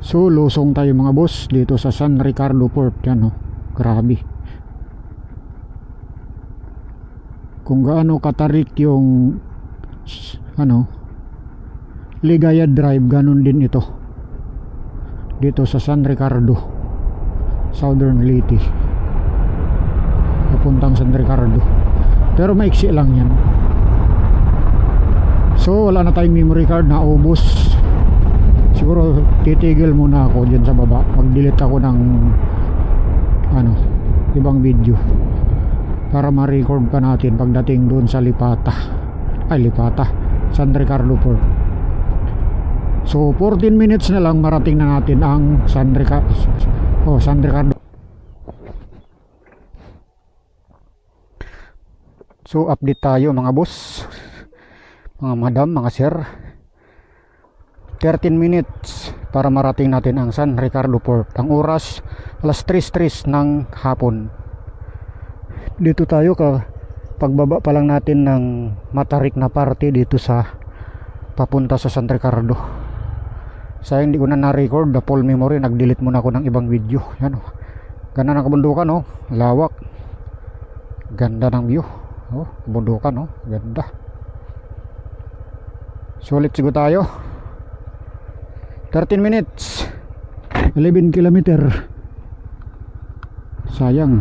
So lusong tayo mga boss dito sa San Ricardo Port. Yan oh, grabe. Kung gaano katarik yung ano, Ligaya Drive, ganun din ito dito sa San Ricardo, Southern Leyte, papuntang San Ricardo. Pero maiksi lang yan. So wala na tayong memory card, naubos. Siguro titigil muna ako dyan sa baba, mag-delete ako ng ano, ibang video para ma-record pa natin pagdating doon sa San Ricardo Port. So 14 minutes na lang marating na natin ang San Ricardo. So update tayo mga boss, mga madam, mga sir. 13 minutes para marating natin ang San Ricardo Port. Ang oras alas 3:03 ng hapon. Dito tayo pagbaba pa lang natin ng matarik na parte dito sa papunta sa San Ricardo. Sayang hindi ko na record the full memory, nag-delete muna ako ng ibang video. Yan oh, ganda ng kabundukan oh, lawak, ganda ng view oh, kabundukan oh, ganda. So let's go tayo. 13 minutes, 11 kilometer. Sayang,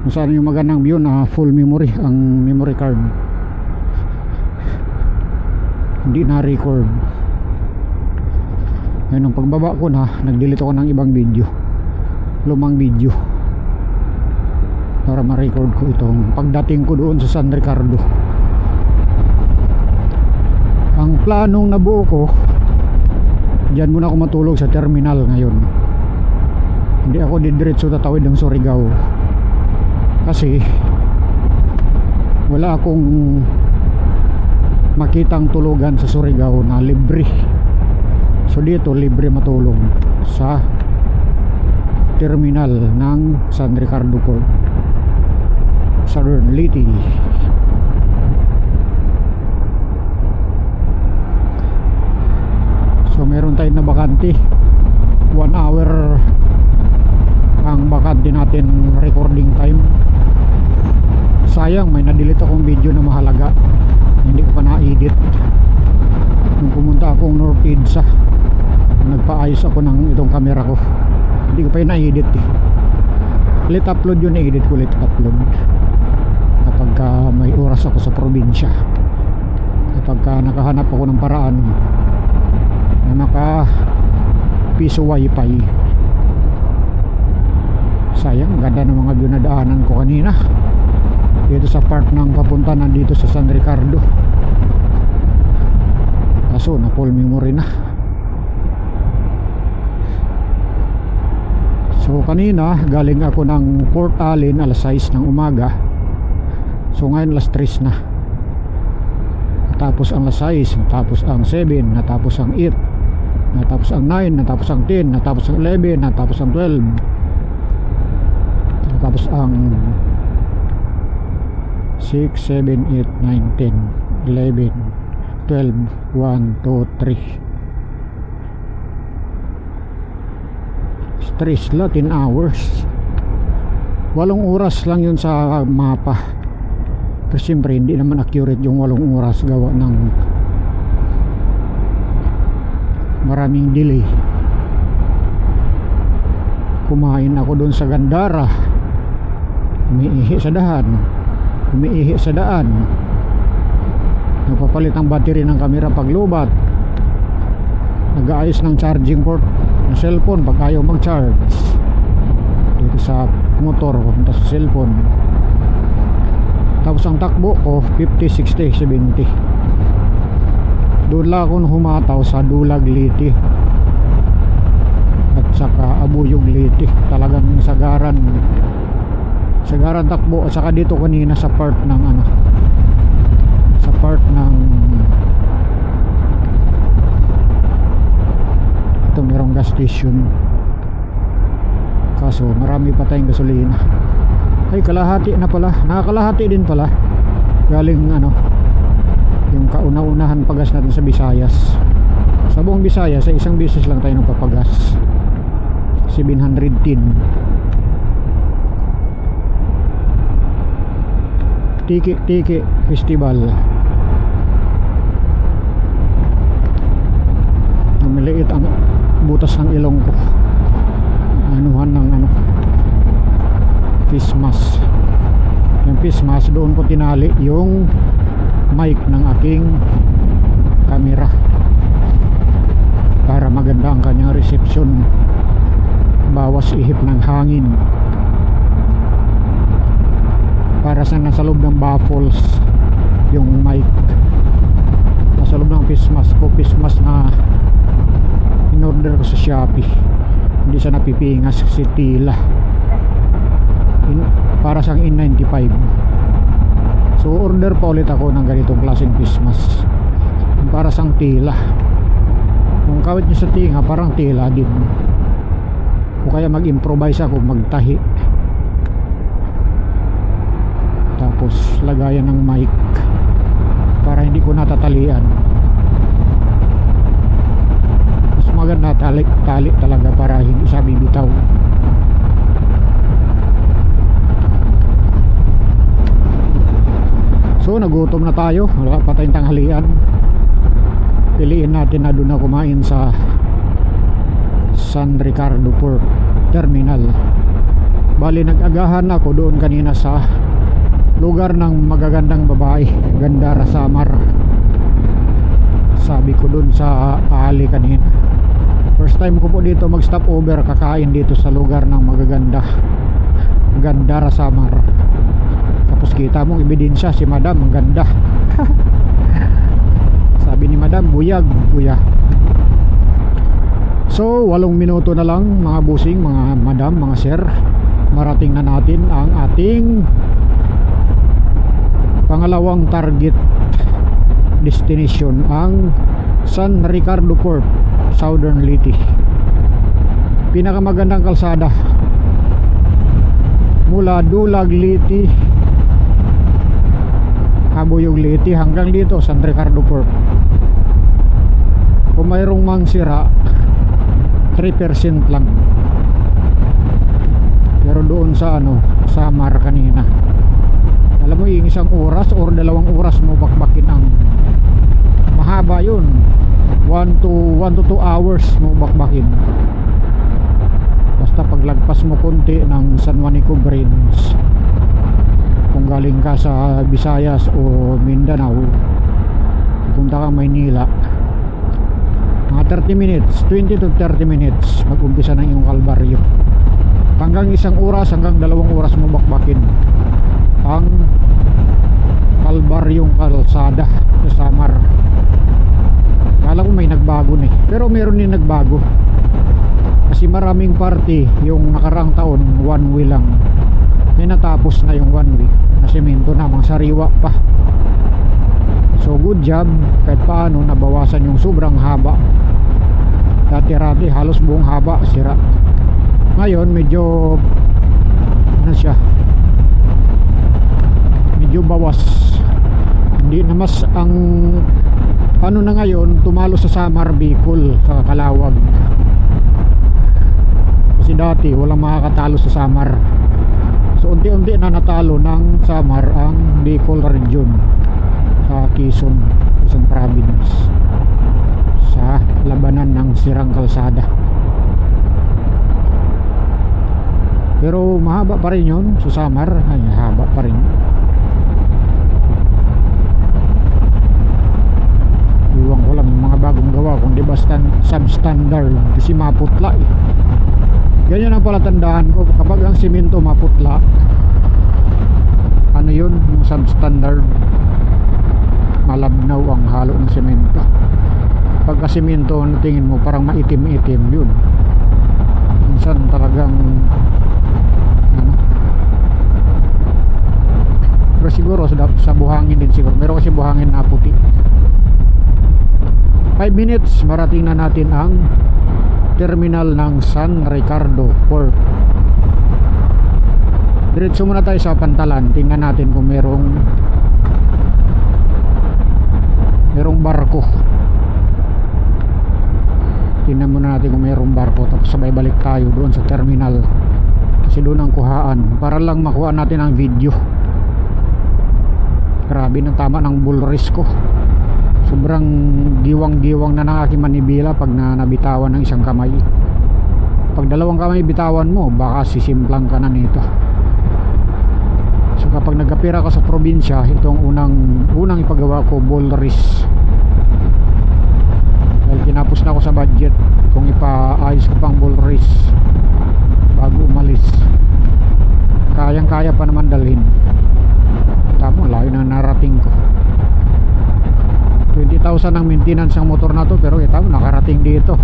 masaan yung magandang view na full memory ang memory card, hindi na record. Ngayon nung pagbaba ko na, nag-delete ako ng ibang video, lumang video, para ma-record ko itong pagdating ko doon sa San Ricardo. Ang planong nabuo ko, diyan muna ako matulog sa terminal ngayon. Hindi ako didiretso tatawid ng Surigao kasi wala akong makitang tulugan sa Surigao na libre. So dito libre matulog sa terminal ng San Ricardo Port, Southern Leyte. So meron tayong na bakante, 1 hour ang bakante natin recording time. Sayang, may na-delete akong video na mahalaga, hindi ko pa na-edit. Nung pumunta akong North Edsa, nagpaayos ako ng itong camera ko, hindi ko pa yun na-edit eh. Let upload yun, na-edit ko let upload kapag may oras ako sa probinsya, kapag nakahanap ako ng paraan na naka piso wifi. Sayang, ganda ng mga dinadaanan ko kanina dito sa part ng papunta nandito sa San Ricardo. Kaso na full memory na. So kanina galing ako ng Port Allen alas 6 ng umaga. So ngayon alas 3 na. Natapos ang alas 6, natapos ang 7, natapos ang 8, natapos ang 9, natapos ang 10, natapos ang 11, natapos ang 12, natapos ang 6, 7, 8, 9, 10, 11, 12, 1, 2, 3. Stress la, 10 hours. 8 oras lang yun sa mapa. Pero siyempre hindi naman accurate yung 8 oras, gawa ng maraming delay. Kumain ako doon sa Gandara, umiihi sa daan, nagpapalit ang battery ng camera paglubat, nag-aayos ng charging port ng cellphone pag ayaw mag-charge dito sa motor papunta sa cellphone. Tapos ang takbo ko 50, 60, 70. Doon lang ako humataw sa Dulag Leyte at saka Abuyog Leyte. Talagang sagaran takbo. At saka dito kanina sa part ng ito merong gas station, kaso marami pa tayong gasolina. Ay, kalahati na pala, nakakalahati din pala galing yung kauna-unahan pagas natin sa Visayas. Sa buong Bisaya, sa isang beses lang tayo nagpapagas. 710. Tiki Festival. Maliit ang butas ng ilong ko. Anuhan ng ano, face mask. Yung face mask, doon ko tinali yung mic ng aking camera para maganda ang kanyang reception, bawas ihip ng hangin, para sa nasa loob ng baffles yung mic. Nasa loob ng face mask ko, face mask na in-order ko sa Shopee, hindi siya napipingas si Tila, para siyang N95. So order pa ulit ako ng ganitong klaseng face mask para sang Tila. Kung kawit nyo sa tinga, parang Tila din, o kaya mag-improvise ako, magtahi, tapos lagayan ng mic para hindi ko natatalian. Mas maganda tali talaga para hindi siya bibitaw. So nagutom na tayo, wala pa tayong tanghalian. Piliin natin na doon na kumain sa San Ricardo Port Terminal. Bali nag-agahan ako doon kanina sa lugar ng magagandang babae, Gandara Samar. Sabi ko doon sa ali kanina, first time ko po dito mag stop over, kakain dito sa lugar ng magaganda, Gandara Samar. Tapos kita mong ebidensya, si madam ang ganda. Sabi ni madam, buyag kuya. So 8 minuto na lang mga busing, mga madam, mga sir, marating na natin ang ating pangalawang target destination, ang San Ricardo Port, Southern Leyte. Pinakamagandang kalsada mula Dulag Leyte, Habuyog Leyte hanggang dito San Ricardo Port. Kung mayroong mang sira, 3% lang. Pero doon sa ano, Samar kanina, alam mo yung isang oras or 2 oras mo bakbakin ang mahaba yun, 1 to 2 hours mo bakbakin. Basta paglagpas mo konti ng San Juanico Bridge, kung galing ka sa Visayas o Mindanao, pupunta ka Maynila, mga 30 minutes, 20 to 30 minutes mag-umpisa ng iyong kalbaryo. Hanggang 1 oras hanggang 2 oras mo bakbakin ang kalbaryong kalsada sa Samar. Kala ko may nagbago na pero meron din nagbago, kasi maraming party yung nakarang taon 1 way lang, may natapos na yung 1 way na semento na, mga sariwa pa. So good job, kahit paano nabawasan yung sobrang haba. Dati-rati halos buong haba sira. Ngayon medyo ano siya, medyo bawas. Hindi na mas ang ano na ngayon, tumalo sa Samar, Bicol, sa Calawag. Kasi dati walang makakatalo sa Samar. So unti-unti na natalo ng Samar ang Bicol region sa Quezon Province sa labanan ng sirang kalsada. Pero mahaba pa rin yun sa Samar, ay haba pa rin. Iwan ko lang yung mga bagong gawa, kung di ba substandard, kasi maputla eh. Ganyan ang palatandaan ko, kapag ang simento maputla, ano yun, yung substandard, malabnaw ang halo ng simento. Pagka simento, ano tingin mo, parang maitim-itim yun. Minsan talagang ano, pero siguro sa buhangin din siguro, meron kasi buhangin na puti. 5 minutes marating na natin ang terminal ng San Ricardo Port. Diretso muna tayo sa Pantalan, tingnan natin kung merong barko. tingnan muna natin kung mayroong barko, tapos sabay balik tayo doon sa terminal kasi doon ang kuhaan para lang makuha natin ang video. Grabe ng tama ng bull race ko, sobrang giwang-giwang na ng aking manibila pag nabitawan ng isang kamay. Pag dalawang kamay bitawan mo, baka sisimplang ka na nito. So kapag nagkapira ka sa probinsya, itong unang ipagawa ko, bull race. Dahil kinapos na ako sa budget kung ipaayos ko pang bull race bago umalis. Kayang kaya pa naman dalhin. Tama, layo na narating ko. 20,000 ang maintenance ang motor na to, pero ito nakarating dito.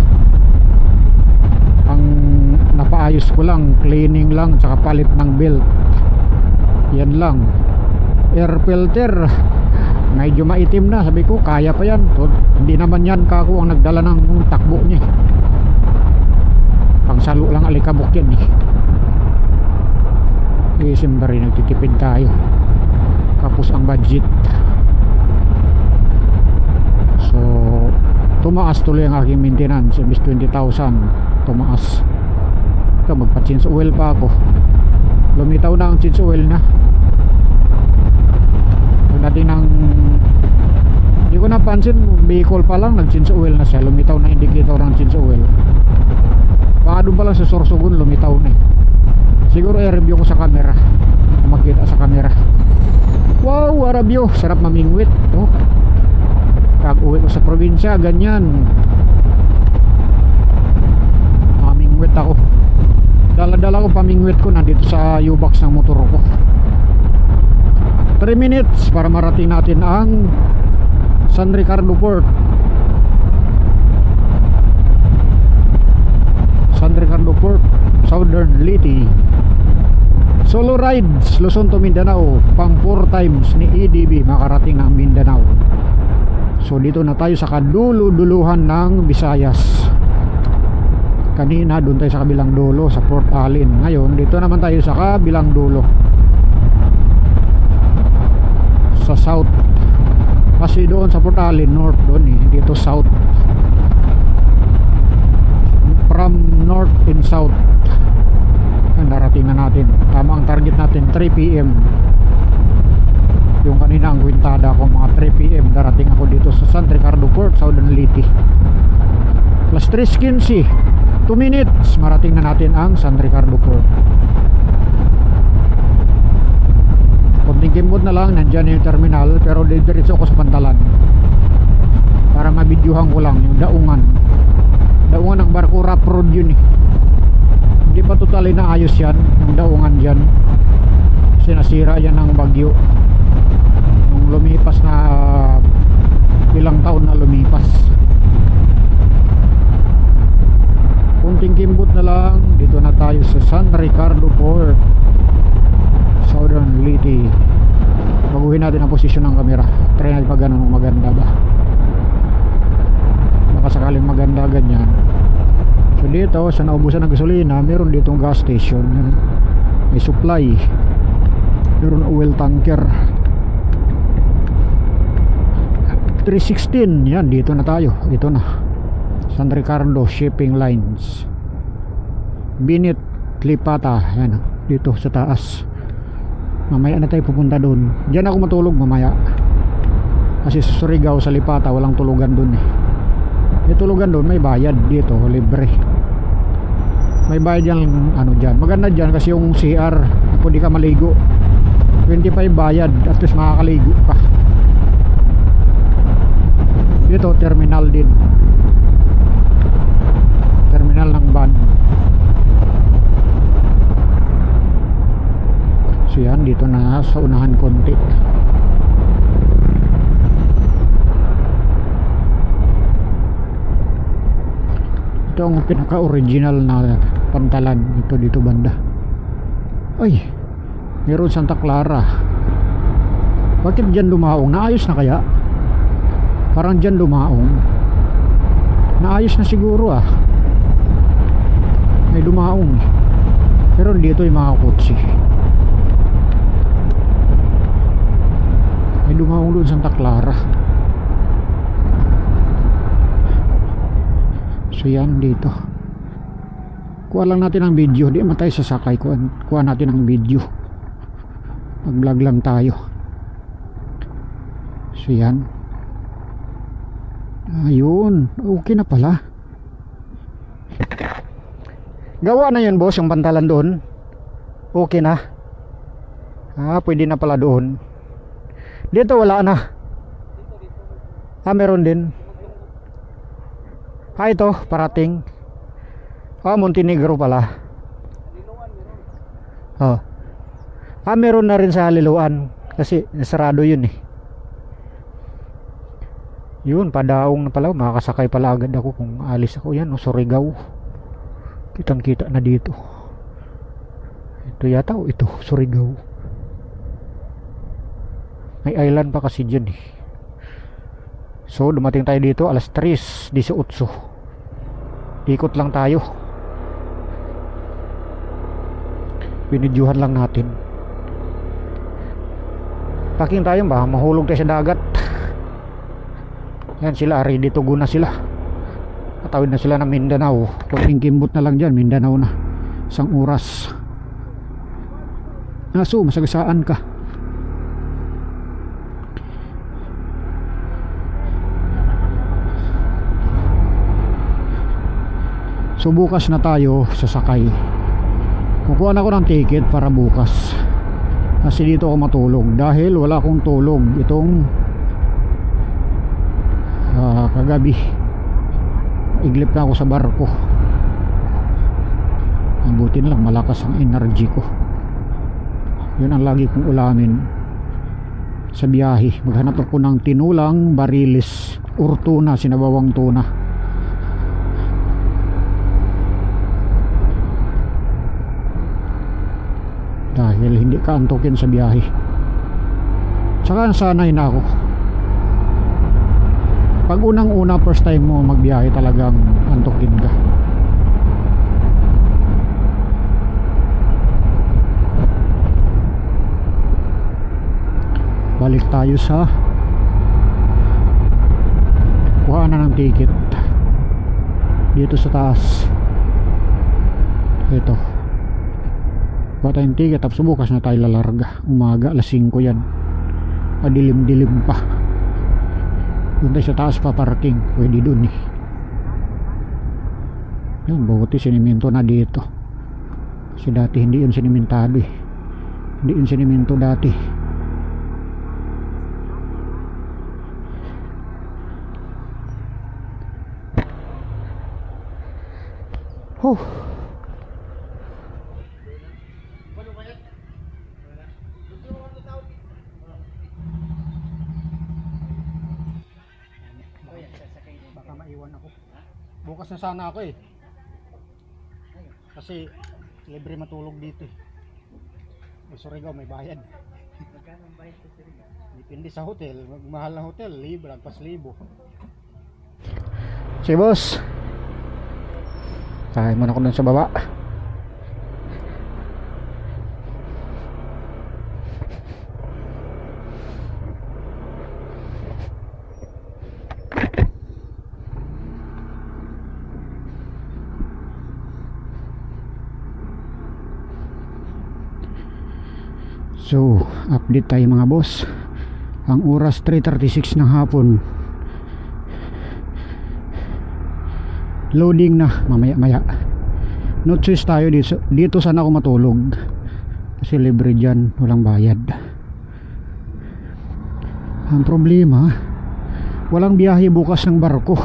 Ang napaayos ko lang, cleaning lang, tsaka palit ng belt, yan lang. Air filter medyo maitim na, sabi ko kaya pa yan. Hindi naman yan kako ang nagdala ng takbo niya, pang salo lang alikabok yan eh. December rin nagtitipid tayo, kapos ang budget. So tumaas tuloy ang aking maintenance, imbis 20,000 tumaas. Ito, magpa-change oil pa ako, lumitaw na ang change oil na. Natin ng hindi ko napansin, vehicle pa lang nag-change oil na siya, lumitaw na indicator ng change oil. Baka doon pa lang sa Sorsogon lumitaw na eh. Siguro i-review ko sa camera, makita sa camera. Wow, review, sarap mamingwit. Oh, pag uwi ko sa probinsya ganyan, mamingwit ako. Dala-dala ko pamingwit ko nandito sa U-box ng motor ko. 3 minutes para marating natin ang San Ricardo Port. San Ricardo Port, Southern Leyte. Solo rides Luzon to Mindanao, pang 4 times ni EDB makarating ng Mindanao. So dito na tayo sa kaduluduluhan ng Visayas. Kanina doon tayo sa kabilang dulo sa Port Allen. Ngayon dito naman tayo sa kabilang dulo, sa south. Kasi doon sa Port Allen north doon eh, dito south. From north and south narating na natin. Tama ang target natin, 3 PM. Yung kanina ang kwintada ko, mga 3 PM darating ako dito sa San Ricardo Port, Southern Leyte. Plus 3:15, 2 minutes marating na natin ang San Ricardo Port. Konting kimbot na lang, nandyan yung terminal, pero diretso ako sa Pantalan para mabidyuhan ko lang yung daungan ng barko. Rough road yun eh, hindi pa totally naayos yan, yung daungan dyan, kasi nasira yan ng bagyo nung lumipas na ilang taon na lumipas. Konting kimbot na lang, dito na tayo sa San Ricardo Port, Southern Leyte. Baguhin natin ang posisyon ng camera, try natin pag ganun maganda ba, baka sakaling maganda ganyan. So dito sa naubusan ng gasolina, meron ditong gas station, may supply, meron oil tanker. 316, yan, dito na tayo, ito na San Ricardo Shipping Lines, Binit Lipata, yan dito sa taas. Mamaya na tayo pupunta doon. Diyan ako matulog mamaya, kasi sa Surigao sa Lipata walang tulugan doon eh. May tulugan doon, may bayad. Dito libre, may bayad yan. Ano dyan, maganda dyan kasi yung CR, pwede ka maligo, 25 bayad, at least makakaligo pa. Dito terminal din, terminal ng van. So yan, dito na sa unahan konti. Ito ang pinaka-original na Pantalan, ito dito banda. Ay, meron Santa Clara. Bakit dyan lumaong? Naayos na kaya? Parang dyan lumaong, naayos na siguro ah. May lumaong, pero dito yung mga kotse. May lumaong doon Santa Clara. So yan dito. Kuha lang natin ang video, di man tayo sasakay. Kuha natin ang video. Mag vlog lang tayo. So yan. Ayun, okay na pala. Gawa na yun boss, yung pantalan doon. Okay na. Pwede na pala doon. Dito wala na. Meron din. Ito, parating. Montenegro pala. Meron na rin sa Liloan. Kasi nasarado yun eh. Yun, padaong na pala. Makakasakay pala agad ako kung alis ako. Yan, Surigao. Kitang kita na dito. Ito yata o ito, Surigao. May island pa kasi dyan eh. So dumating tayo dito alas 3:18. Ikot lang tayo. Binidyuhan lang natin. Parking tayo ba? Mahulog tayo sa dagat. Yan sila, ready to go na sila. Patawid na sila ng Mindanao. Kunting kimbot na lang dyan, Mindanao na. 1 oras. So masagasaan ka. So bukas na tayo sasakay. Kukuha na ako ng ticket para bukas. Kasi dito ako matulog. Dahil wala akong tulog itong kagabi. Iglip na ako sa barko. Ang buti na lang malakas ang energy ko. Yun ang lagi kong ulamin sa biyahe. Maghanap ako ng tinulang barilis or tuna, sinabawang tuna. Dahil hindi ka antukin sa biyahe. Tsaka sanay na ako. Pag unang-una first time mo magbiyahe talagang antukin ka. Balik tayo sa kuha na ng ticket dito sa taas. Ito, kuha tayong ticket tapos bukas na tayo lalarga. Umaga alas 5 yan. Madilim-dilim pa. Doon tayo sa taas pa parking. Pwede doon eh. Yan, buti sinimento na dito. Kasi dati hindi yun sinimentado eh. Hindi yun sinimento dati. Baka maiwan ako. Bukas na sana ako eh. Kasi libre matulog dito eh. Surigao may bayad. Magkano ang bayad sa Surigao? Depende sa hotel. Mahal na hotel, libre, agpas libo. Si boss, tayo muna ako dun sa baba. So, update tayo mga boss. Ang oras 3:36 ng hapon. Loading na mamaya-maya. No choice tayo dito sana ako matulog. Kasi libre dyan, walang bayad. Ang problema, walang biyahe bukas ng barko.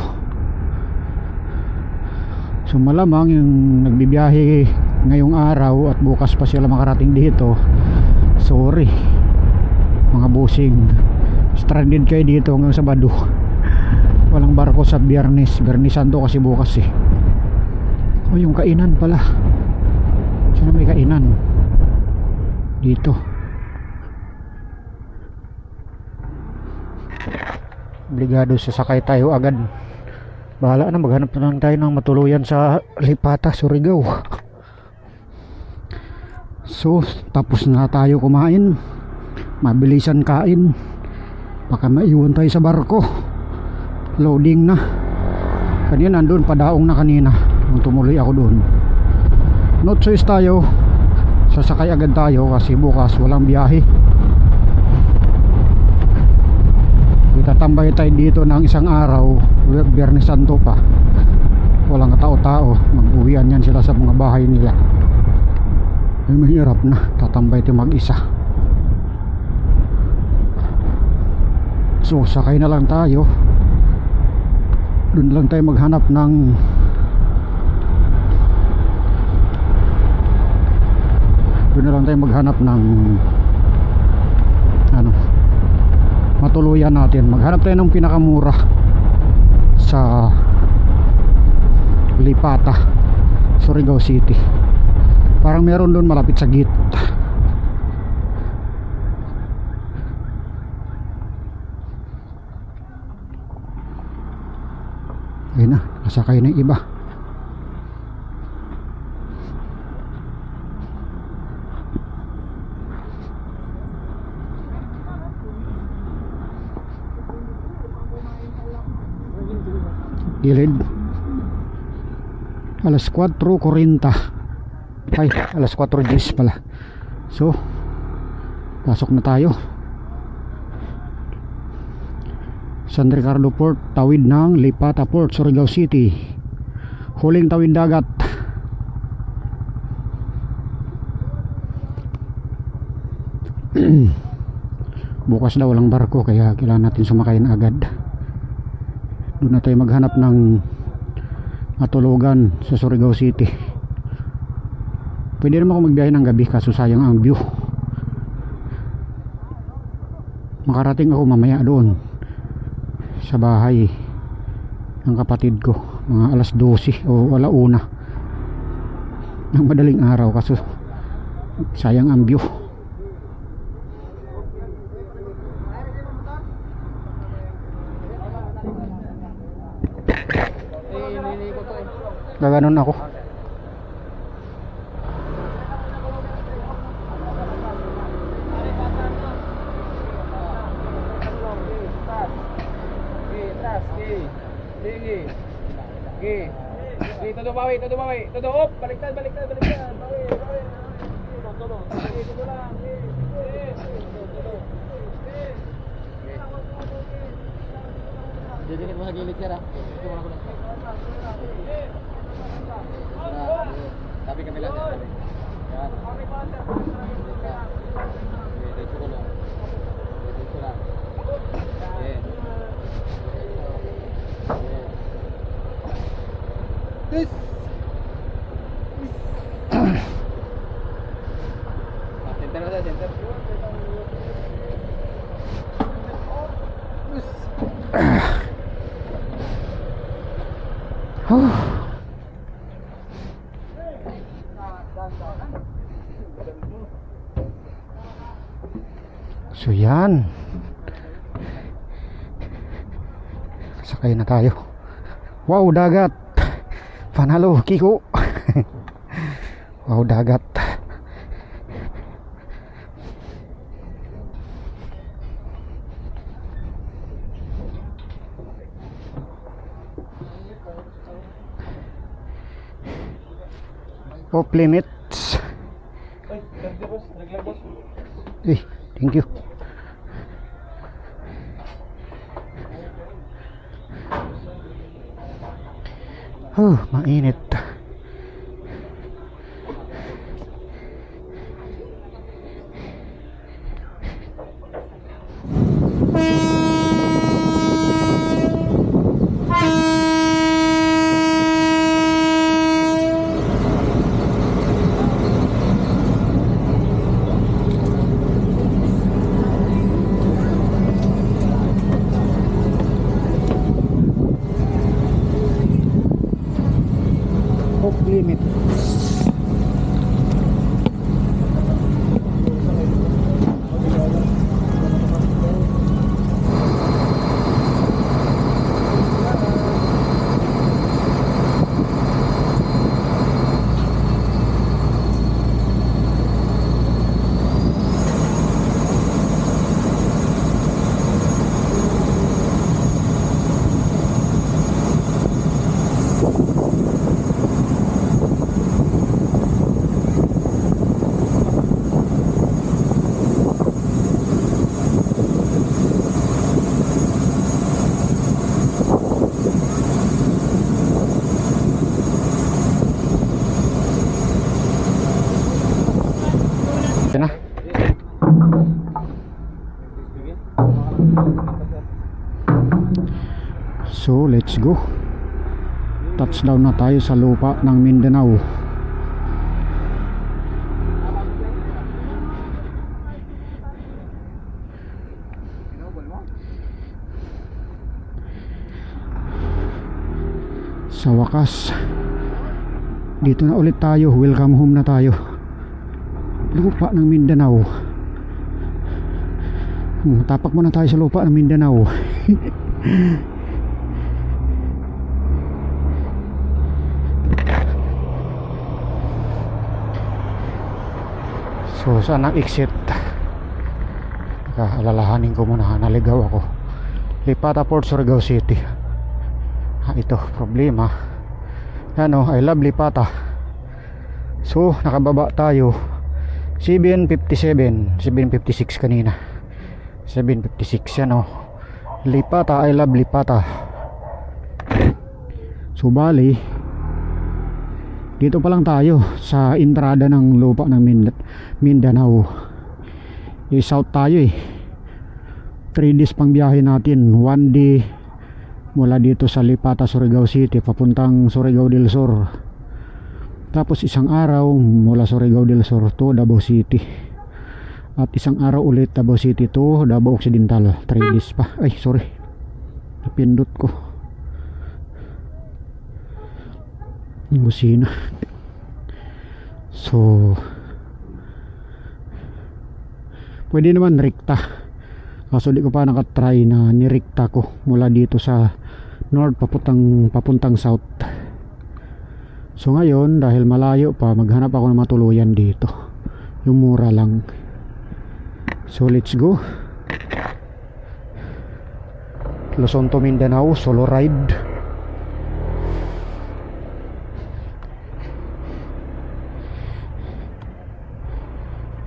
So malamang yung nagbibiyahe ngayong araw at bukas pa sila makarating dito. Sorry mga busing, stranded kayo dito hanggang Sabado. Walang barko sa Biyernes Santo kasi bukas eh. O yung kainan pala, sana may kainan dito. Obligado sasakay tayo agad. Bahala na, maghanap na lang tayo ng matuluyan sa Lipata, Surigao. So, tapos na tayo kumain. Mabilisan kain. Baka maiwan tayo sa barko. Loading na. Kanina nandun, padaong na kanina nung tumuloy ako doon. No choice tayo, sasakay agad tayo kasi bukas walang biyahe. Itatambay tayo dito ng isang araw, Biyernes Santo pa. Walang tao-tao, mag-uwian yan sila sa mga bahay nila. Ay mahirap na, tatambay tayo mag-isa. So sakay na lang tayo. Doon lang tayo maghanap ng ano, matuluyan natin. Maghanap tayo ng pinakamura sa Lipata, Surigao City. Parang meron doon malapit sa gate. Ayun na, nasakay na yung iba. Gilid. Alas 4:40. Ay, alas 4:10 pala. So, pasok na tayo. San Ricardo Port, tawid ng Lipata Port, Surigao City. Huling tawid dagat. Bukas daw walang barko kaya kailangan natin sumakay na agad. Doon na tayo maghanap ng matulugan sa Surigao City. Pwede naman ako magbiyahe ng gabi kaso sayang ang view. Makarating ako mamaya doon sa bahay ng kapatid ko mga alas 12 o alauna ng madaling araw kaso sayang ang view. Gaganon ako. Todo bawi, todo up, baliktad, bawi. Todo lang. Didikit mo sa gilid sir, Ito mo na. Tapi kami lang sir. Yan. Dito ko lang. This. Center na center. So yan, sakay na tayo. Wow, dagat. Panalo, Kiko. Wow, dagat. Off limits. Thank you. Mainit. Off limits. Yan na. So let's go. Touchdown na tayo sa lupa ng Mindanao. Sa wakas, dito na ulit tayo. Welcome home na tayo. Lupa ng Mindanao. Tapak muna tayo sa lupa ng Mindanao. So saan ang exit? Alalahanin ko muna, naligaw ako. Lipata Port, Surigao City. Ito problema. Ano, I love Lipata. So nakababa tayo 7:57, 7:56 kanina. 7:56 yan oh. Lipata, I love Lipata. So bali, dito pa lang tayo sa entrada ng lupa ng Mindanao. I-south tayo eh. 3 days pang biyahe natin. 1 day mula dito sa Lipata, Surigao City papuntang Surigao del Sur. Tapos isang araw mula Surigao del Sur to Davao City. At isang araw ulit Davao City to Davao Occidental. 3 days pa. Ay sorry, napindot ko yung busina. So pwede naman rekta, kaso di ko pa nakatry na nirikta ko mula dito sa north papuntang south. So ngayon dahil malayo pa, maghanap ako ng matuluyan dito, yung mura lang. So let's go. Luzon to Mindanao solo ride.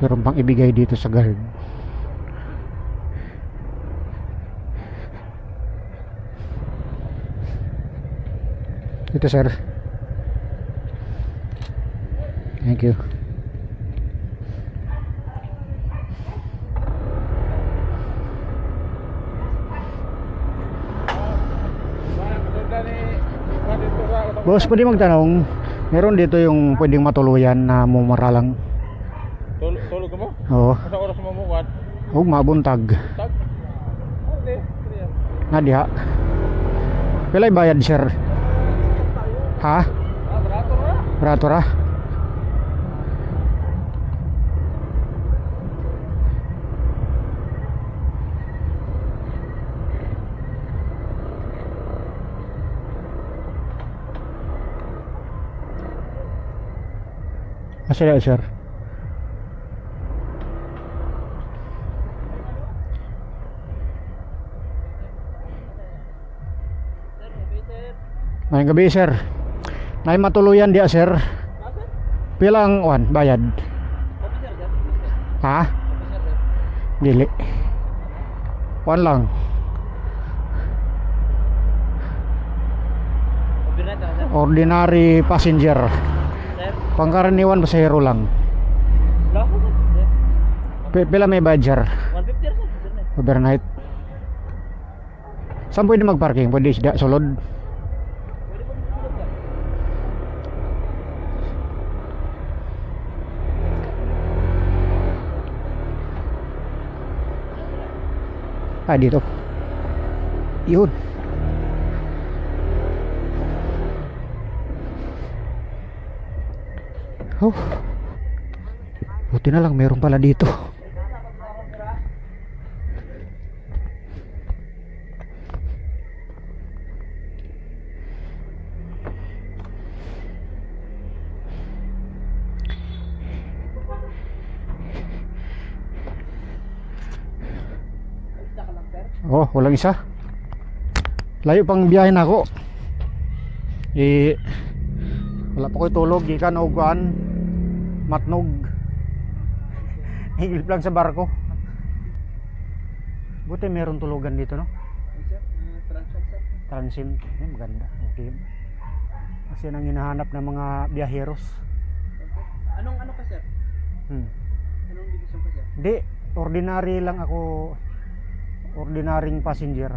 Meron pang ibigay dito sa guard. Ito sir. Thank you. Boss, pwede magtanong, meron dito yung pwedeng matuluyan na mumura lang? Tulog ka mo? Oo. Sa oras mo mukuhan? Huwag mabuntag. Tag? Hindi. Nadiha. Pilay bayad sir? Ha? Barato na? Barato ra? Masaya sir. Ngayong gabi sir, may matuluyan dia sir. Pilang bayad? Ha? Dili. Lang. Ordinary passenger. Pangkaraniwan pasahero lang. Pila may bayad sir? 150 overnight. Saan pwede magparking? Pwede isda sulod? Dito. Yun. Oh. Buti na lang meron pala dito. Oh, walang isa. Layo pang biyahe na ako. Wala pa ko'y tulog, gikan og kuan matnog. Higil lang sa barko. Buti meron tulugan dito, no? Sir, transact sir. Transient. Maganda. Okay. Kasi nang hinahanap ng mga biyaheros. Okay. Anong ano ka sir? Anong division ka sir? Di, ordinary lang ako. Ordinaryong passenger.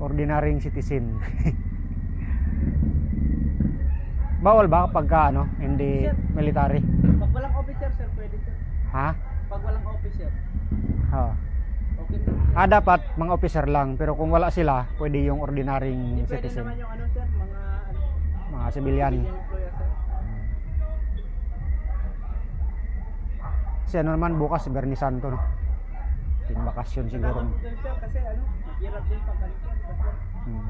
Ordinaryong citizen. Bawal ba pagka ano, hindi Sir. military? Pag walang officer sir, pwede sir. Ha? Pag walang officer, Ha. okay na. Dapat mga officer lang, pero kung wala sila, pwede yung ordinaryong Pwede citizen. naman yung ano sir, mga ano, Mga civilian. civilian employer sir. Kasi ano naman bukas, Bernie Santo, no? Ting bakasyon siguro. Sir, kasi ano, mahirap din pag ano sir, kasi Hmm.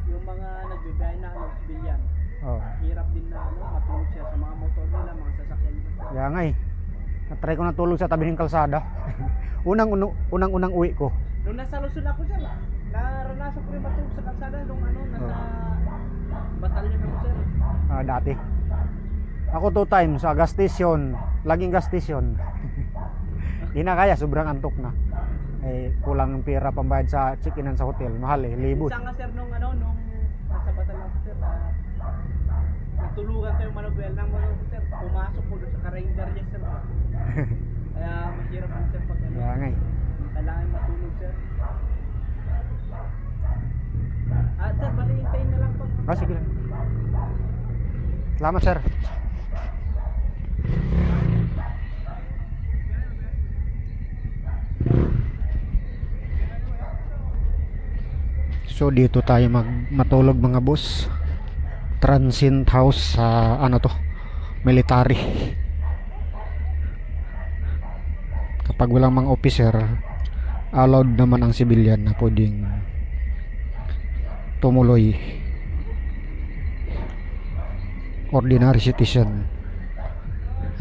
yung mga nagbibiyahe na ano, civilian. Oh. Hirap din na ano, matulog siya sa mga motor nila, mga sasakyan nila. Kaya nga eh. Natry ko natulog sa tabi ng kalsada. Unang-unang uwi ko. Nung nasa Luzon ako sir, naranasan ko rin matulog sa kalsada nung ano, nasa batalyon ako sir. Dati. Ako 2 times sa gas station. Laging gas station. Di na kaya, sobrang antok na. Kulang ng pera pambayad sa check-inan sa hotel. Mahal eh, libo. Isa nga sir nung ano, nung nasa batalyon ako sir, natulugan ko yung Manuel ng Manuel sir. Pumasok ko doon sa karindar niya sir. Kaya mahirap din sir pag ano. Kaya nga eh. Kailangan matulog sir. Sir, bali hintayin na lang po. Sige lang. Salamat sir. So dito tayo matulog mga boss. Transient house sa ano to, military. Kapag walang mga officer, allowed naman ang civilian na pwedeng tumuloy. Ordinary citizen.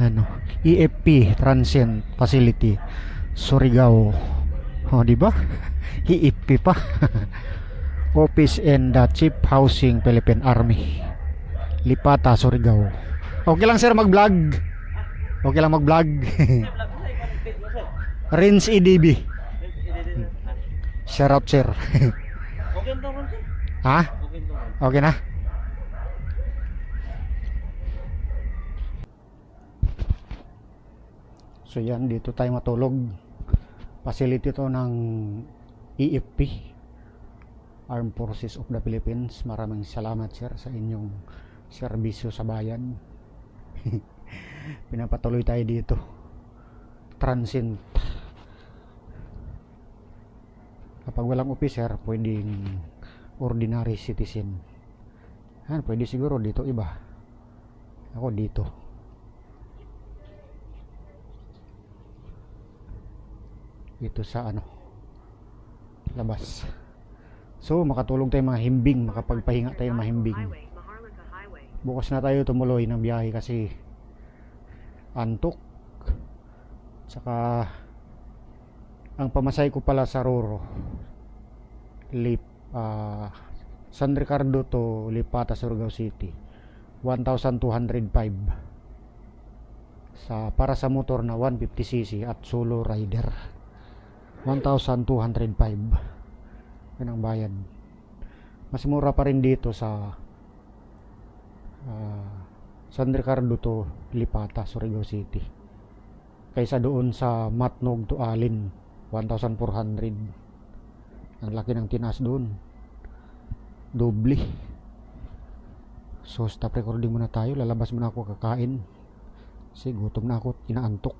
Ano, EFP Transient Facility Surigao. Oh, di ba? EFP pa. Office and Chief Housing Philippine Army. Lipata, Surigao. Okay lang sir mag-vlog. Okay lang mag-vlog. Rins EDB. Shout out sir. Okay to ron sir. Ha? Okay to ron. Okay na? So yan, dito tayo matulog. Facility to ng EFP, Armed Forces of the Philippines. Maraming salamat sir sa inyong serbisyo sa bayan. Pinapatuloy tayo dito. Transient. Kapag walang officer, pwedeng ordinary citizen. Pwede siguro dito iba. Ako dito. Ito sa ano, labas. So makatulong tayo mga himbing, makapagpahinga tayo ng mahimbing. Bukas na tayo tumuloy ng biyahe kasi antok. Tsaka ang pamasay ko pala sa Roro, San Ricardo to Lipata, Surigao City, 1,205. Para sa motor na 150cc at solo rider, 1,205. Yan ang bayad. Mas mura pa rin dito sa San Ricardo to Lipata, Surigao City, kaysa doon sa Matnog to Alin, 1,400. Ang laki ng tinaas doon, doble. So stop recording muna tayo. Lalabas muna ako kakain kasi gutom na ako, inaantok.